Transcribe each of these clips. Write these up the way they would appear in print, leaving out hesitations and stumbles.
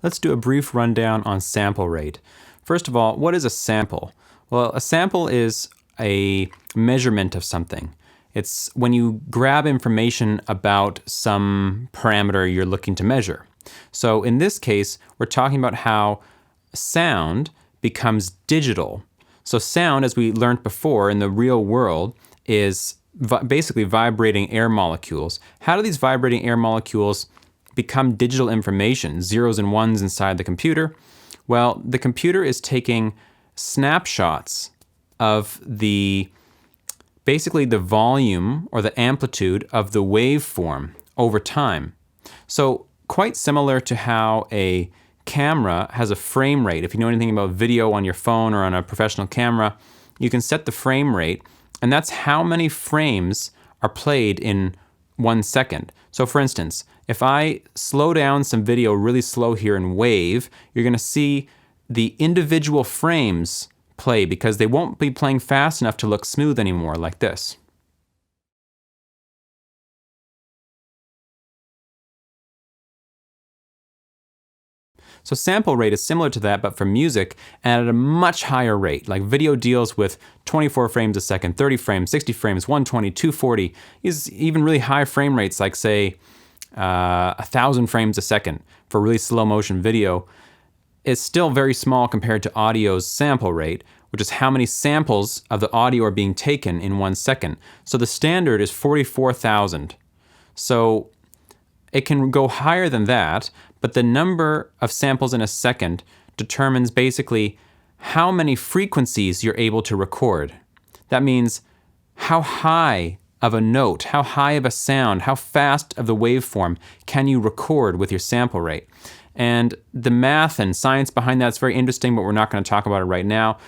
Let's do a brief rundown on sample rate. First of all, what is a sample? Well, a sample is a measurement of something. It's when you grab information about some parameter you're looking to measure. So in this case, we're talking about how sound becomes digital. So sound, as we learned before in the real world, is basically vibrating air molecules. How do these vibrating air molecules become digital information, zeros and ones inside the computer? Well, the computer is taking snapshots of basically the volume or the amplitude of the waveform over time. So quite similar to how a camera has a frame rate. If you know anything about video on your phone or on a professional camera, you can set the frame rate, and that's how many frames are played in 1 second. So for instance, if I slow down some video really slow here in wave, you're going to see the individual frames play because they won't be playing fast enough to look smooth anymore, like this. So sample rate is similar to that, but for music, and at a much higher rate. Like video deals with 24 frames a second, 30 frames, 60 frames, 120, 240, is even really high frame rates, like say 1,000 frames a second for really slow motion video. It's still very small compared to audio's sample rate, which is how many samples of the audio are being taken in 1 second. So the standard is 44,000. So it can go higher than that, but the number of samples in a second determines basically how many frequencies you're able to record. That means how high of a note, how high of a sound, how fast of the waveform can you record with your sample rate. And the math and science behind that's very interesting, but we're not going to talk about it right now.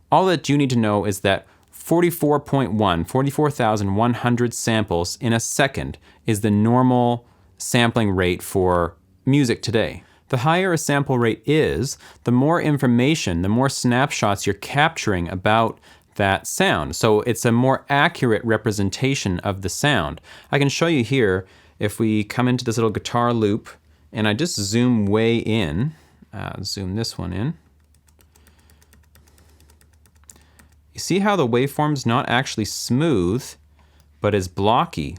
All that you need to know is that 44,100 samples in a second is the normal sampling rate for music today. The higher a sample rate is, the more information, the more snapshots you're capturing about that sound. So it's a more accurate representation of the sound. I can show you here, if we come into this little guitar loop and I just zoom way in, zoom this one in. You see how the waveform's not actually smooth, but is blocky.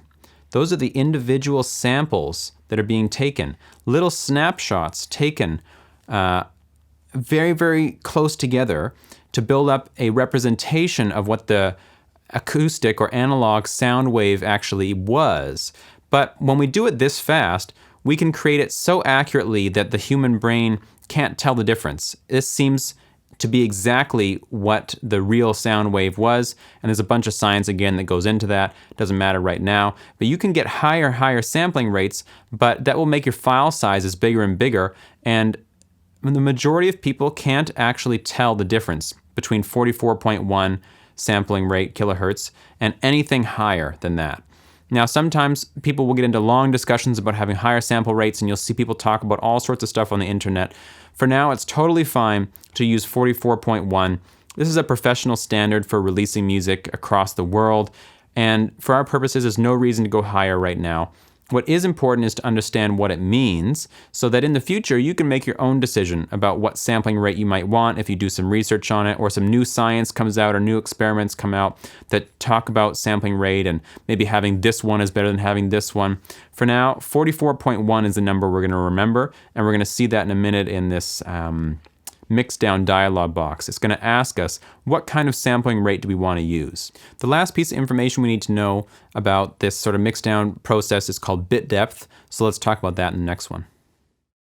Those are the individual samples that are being taken. Little snapshots taken very, very close together to build up a representation of what the acoustic or analog sound wave actually was. But when we do it this fast, we can create it so accurately that the human brain can't tell the difference. This seems to be exactly what the real sound wave was, and there's a bunch of science again that goes into that. It doesn't matter right now, but you can get higher sampling rates, but that will make your file sizes bigger and bigger, and the majority of people can't actually tell the difference between 44.1 sampling rate kilohertz and anything higher than that. Now, sometimes people will get into long discussions about having higher sample rates, and you'll see people talk about all sorts of stuff on the internet. For now, it's totally fine to use 44.1. This is a professional standard for releasing music across the world, and for our purposes, there's no reason to go higher right now. What is important is to understand what it means so that in the future you can make your own decision about what sampling rate you might want if you do some research on it, or some new science comes out or new experiments come out that talk about sampling rate and maybe having this one is better than having this one. For now, 44.1 is the number we're going to remember, and we're going to see that in a minute in this Mixdown dialog box. It's going to ask us what kind of sampling rate do we want to use. The last piece of information we need to know about this sort of Mixdown process is called bit depth, so let's talk about that in the next one.